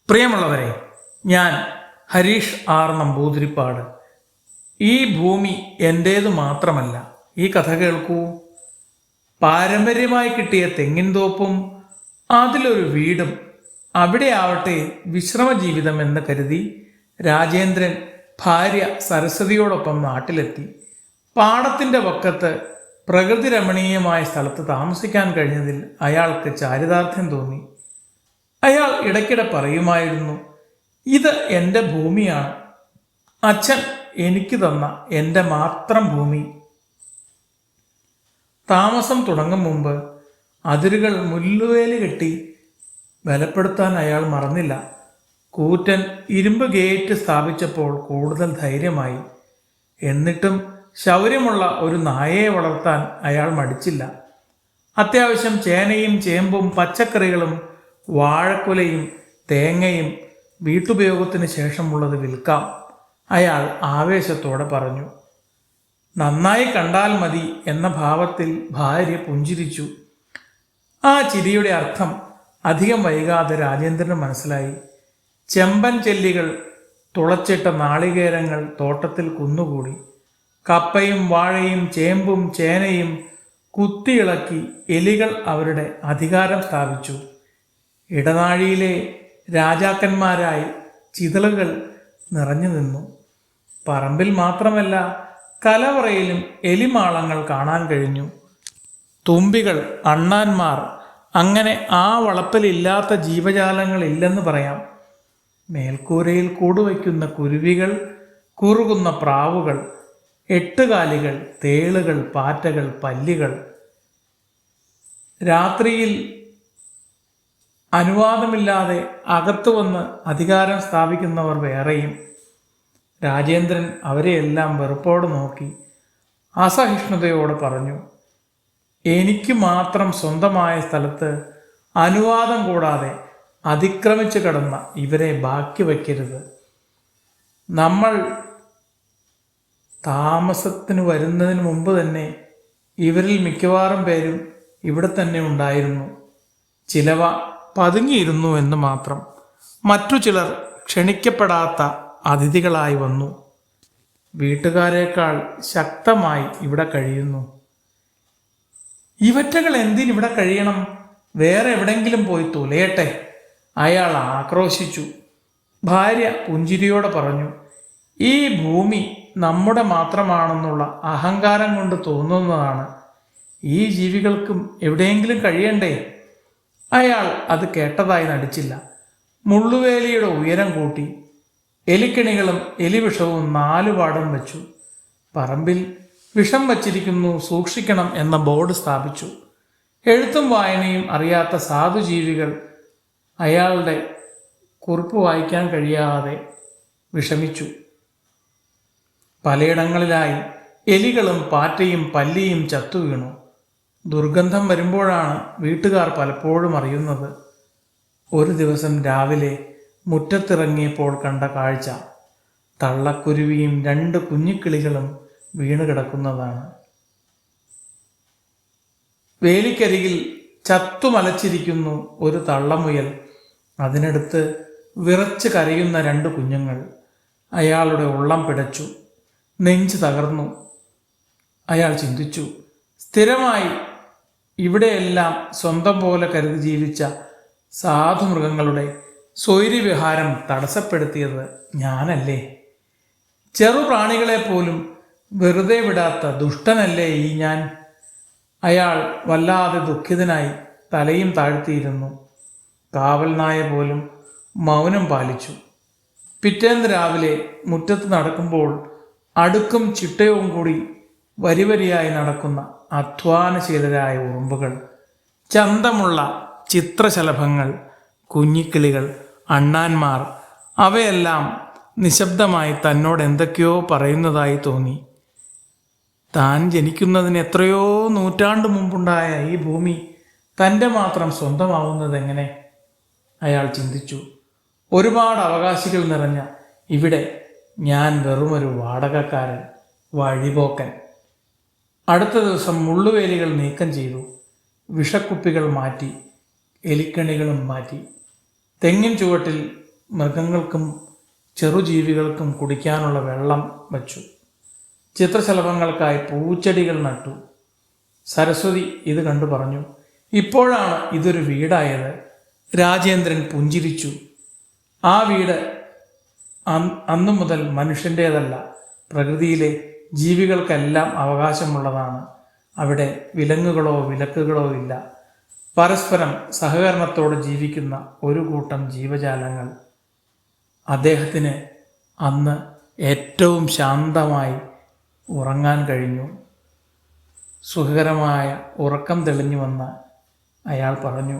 പ്രിയമുള്ളവരെ, ഞാൻ ഹരീഷ് ആർ നമ്പൂതിരിപ്പാട്. ഈ ഭൂമി എൻ്റേതു മാത്രമല്ല. ഈ കഥ കേൾക്കൂ. പാരമ്പര്യമായി കിട്ടിയ തെങ്ങിൻ തോപ്പും അതിലൊരു വീടും അവിടെ ആവട്ടെ വിശ്രമ ജീവിതം എന്ന് കരുതി രാജേന്ദ്രൻ ഭാര്യ സരസ്വതിയോടൊപ്പം നാട്ടിലെത്തി. പാടത്തിൻ്റെ വക്കത്ത് പ്രകൃതി രമണീയമായ സ്ഥലത്ത് താമസിക്കാൻ കഴിഞ്ഞതിൽ അയാൾക്ക് ചാരിതാർത്ഥ്യം തോന്നി. അയാൾ ഇടയ്ക്കിടെ പറയുമായിരുന്നു, ഇത് എൻ്റെ ഭൂമിയാണ്, അച്ഛൻ എനിക്ക് തന്ന എൻ്റെ മാത്രം ഭൂമി. താമസം തുടങ്ങും മുമ്പ് അതിരുകൾ മുല്ലുവേലി കെട്ടി ബലപ്പെടുത്താൻ അയാൾ മറന്നില്ല. കൂറ്റൻ ഇരുമ്പ് ഗേറ്റ് സ്ഥാപിച്ചപ്പോൾ കൂടുതൽ ധൈര്യമായി. എന്നിട്ടും ശൗര്യമുള്ള ഒരു നായയെ വളർത്താൻ അയാൾ മടിച്ചില്ല. അത്യാവശ്യം ചേനയും ചേമ്പും പച്ചക്കറികളും വാഴക്കുലയും തേങ്ങയും വീട്ടുപയോഗത്തിന് ശേഷമുള്ളത് വിൽക്കാം, അയാൾ ആവേശത്തോടെ പറഞ്ഞു. നന്നായി കണ്ടാൽ മതി എന്ന ഭാവത്തിൽ ഭാര്യ പുഞ്ചിരിച്ചു. ആ ചിരിയുടെ അർത്ഥം അധികം വൈകാതെ രാജേന്ദ്രന് മനസ്സിലായി. ചെമ്പൻ ചെല്ലികൾ തുളച്ചിട്ട നാളികേരങ്ങൾ തോട്ടത്തിൽ കുന്നുകൂടി. കപ്പയും വാഴയും ചേമ്പും ചേനയും കുത്തിയിളക്കി എലികൾ അവരുടെ അധികാരം സ്ഥാപിച്ചു. ഇടനാഴിയിലെ രാജാക്കന്മാരായി ചിതളുകൾ നിറഞ്ഞു നിന്നു. പറമ്പിൽ മാത്രമല്ല, കലവറയിലും എലിമാളങ്ങൾ കാണാൻ കഴിഞ്ഞു. തുമ്പികൾ, അണ്ണാന്മാർ, അങ്ങനെ ആ വളപ്പിലില്ലാത്ത ജീവജാലങ്ങളില്ലെന്ന് പറയാം. മേൽക്കൂരയിൽ കൂടുവയ്ക്കുന്ന കുരുവികൾ, കുറുകുന്ന പ്രാവുകൾ, എട്ടുകാലികൾ, തേളുകൾ, പാറ്റകൾ, പല്ലികൾ. രാത്രിയിൽ അനുവാദമില്ലാതെ അകത്തു വന്ന് അധികാരം സ്ഥാപിക്കുന്നവർ വേറെയും. രാജേന്ദ്രൻ അവരെയെല്ലാം വെറുപ്പോടെ നോക്കി അസഹിഷ്ണുതയോടെ പറഞ്ഞു, എനിക്ക് മാത്രം സ്വന്തമായ സ്ഥലത്ത് അനുവാദം കൂടാതെ അതിക്രമിച്ചു കടന്ന ഇവരെ ബാക്കി വയ്ക്കരുത്. നമ്മൾ താമസത്തിന് വരുന്നതിന് മുമ്പ് തന്നെ ഇവരിൽ മിക്കവാറും പേരും ഇവിടെ തന്നെ ഉണ്ടായിരുന്നു. ചിലവ പതുങ്ങിയിരുന്നു എന്ന് മാത്രം. മറ്റു ചിലർ ക്ഷണിക്കപ്പെടാത്ത അതിഥികളായി വന്നു. വീട്ടുകാരേക്കാൾ ശക്തമായി ഇവിടെ കഴിയുന്നു. ഇവറ്റകൾ എന്തിനിവിടെ കഴിയണം? വേറെ എവിടെങ്കിലും പോയി തുലയട്ടെ, അയാൾ ആക്രോശിച്ചു. ഭാര്യ പുഞ്ചിരിയോടെ പറഞ്ഞു, ഈ ഭൂമി നമ്മുടെ മാത്രമാണെന്നുള്ള അഹങ്കാരം കൊണ്ട് തോന്നുന്നതാണ്. ഈ ജീവികൾക്കും എവിടെയെങ്കിലും കഴിയണ്ടേ? അയാൾ അത് കേട്ടതായി നടിച്ചില്ല. മുള്ളുവേലിയുടെ ഉയരം കൂട്ടി. എലിക്കെണികളും എലിവിഷവും 4 പാടം വെച്ചു. പറമ്പിൽ വിഷം വച്ചിരിക്കുന്നു, സൂക്ഷിക്കണം എന്ന ബോർഡ് സ്ഥാപിച്ചു. എഴുത്തും വായനയും അറിയാത്ത സാധുജീവികൾ അയാളുടെ കുറിപ്പ് വായിക്കാൻ കഴിയാതെ വിഷമിച്ചു. പലയിടങ്ങളിലായി എലികളും പാറ്റയും പല്ലിയും ചത്തു വീണു. ദുർഗന്ധം വരുമ്പോഴാണ് വീട്ടുകാർ പലപ്പോഴും അറിയുന്നത്. ഒരു ദിവസം രാവിലെ മുറ്റത്തിറങ്ങിയപ്പോൾ കണ്ട കാഴ്ച തള്ളക്കുരുവിയും 2 കുഞ്ഞിക്കിളികളും വീണ് കിടക്കുന്നതാണ്. വേലിക്കരികിൽ ചത്തുമലച്ചിരിക്കുന്നു ഒരു തള്ളമുയൽ. അതിനടുത്ത് വിറച്ച് കരയുന്ന 2 കുഞ്ഞുങ്ങൾ. അയാളുടെ ഉള്ളം പിടച്ചു, നെഞ്ച് തകർന്നു. അയാൾ ചിന്തിച്ചു, സ്ഥിരമായി ഇവിടെയെല്ലാം സ്വന്തം പോലെ കരുതി ജീവിച്ച സാധുമൃഗങ്ങളുടെ സ്വൈര്യവിഹാരം തടസ്സപ്പെടുത്തിയത് ഞാനല്ലേ? ചെറുപ്രാണികളെ പോലും വെറുതെ വിടാത്ത ദുഷ്ടനല്ലേ ഈ ഞാൻ? അയാൾ വല്ലാതെ ദുഃഖിതനായി തലയും താഴ്ത്തിയിരുന്നു. കാവൽ നായ പോലും മൗനം പാലിച്ചു. പിറ്റേന്ന് രാവിലെ മുറ്റത്ത് നടക്കുമ്പോൾ അടുക്കും ചിട്ടയവും കൂടി വരിവരിയായി നടക്കുന്ന അധ്വാനശീലരായ ഉറുമ്പുകൾ, ചന്തമുള്ള ചിത്രശലഭങ്ങൾ, കുഞ്ഞിക്കിളികൾ, അണ്ണാന്മാർ, അവയെല്ലാം നിശബ്ദമായി തന്നോട് എന്തൊക്കെയോ പറയുന്നതായി തോന്നി. താൻ ജനിക്കുന്നതിന് എത്രയോ നൂറ്റാണ്ട് മുമ്പുണ്ടായ ഈ ഭൂമി തൻ്റെ മാത്രം സ്വന്തമാവുന്നത് എങ്ങനെ? അയാൾ ചിന്തിച്ചു. ഒരുപാട് അവകാശികൾ നിറഞ്ഞ ഇവിടെ ഞാൻ വെറുമൊരു വാടകക്കാരൻ, വഴിപോക്കൻ. അടുത്ത ദിവസം മുള്ളുവേലികൾ നീക്കം ചെയ്തു. വിഷക്കുപ്പികൾ മാറ്റി, എലിക്കണികളും മാറ്റി. തെങ്ങിൻ ചുവട്ടിൽ മൃഗങ്ങൾക്കും ചെറുജീവികൾക്കും കുടിക്കാനുള്ള വെള്ളം വച്ചു. ചിത്രശലഭങ്ങൾക്കായി പൂച്ചെടികൾ നട്ടു. സരസ്വതി ഇത് കണ്ടു പറഞ്ഞു, ഇപ്പോഴാണ് ഇതൊരു വീടായത്. രാജേന്ദ്രൻ പുഞ്ചിരിച്ചു. ആ വീട് അന്നു മുതൽ മനുഷ്യൻ്റേതല്ല, പ്രകൃതിയിലെ ജീവികൾക്കെല്ലാം അവകാശമുള്ളതാണ്. അവിടെ വിലങ്ങുകളോ വിലക്കുകളോ ഇല്ല. പരസ്പരം സഹകരണത്തോടെ ജീവിക്കുന്ന ഒരു കൂട്ടം ജീവജാലങ്ങൾ. അദ്ദേഹത്തിന് അന്ന് ഏറ്റവും ശാന്തമായി ഉറങ്ങാൻ കഴിഞ്ഞു. സുഖകരമായ ഉറക്കം തെളിഞ്ഞു വന്ന് അയാൾ പറഞ്ഞു,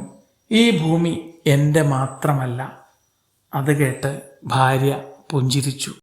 ഈ ഭൂമി എൻ്റെ മാത്രമല്ല. അത് കേട്ട് ഭാര്യ പുഞ്ചിരിച്ചു.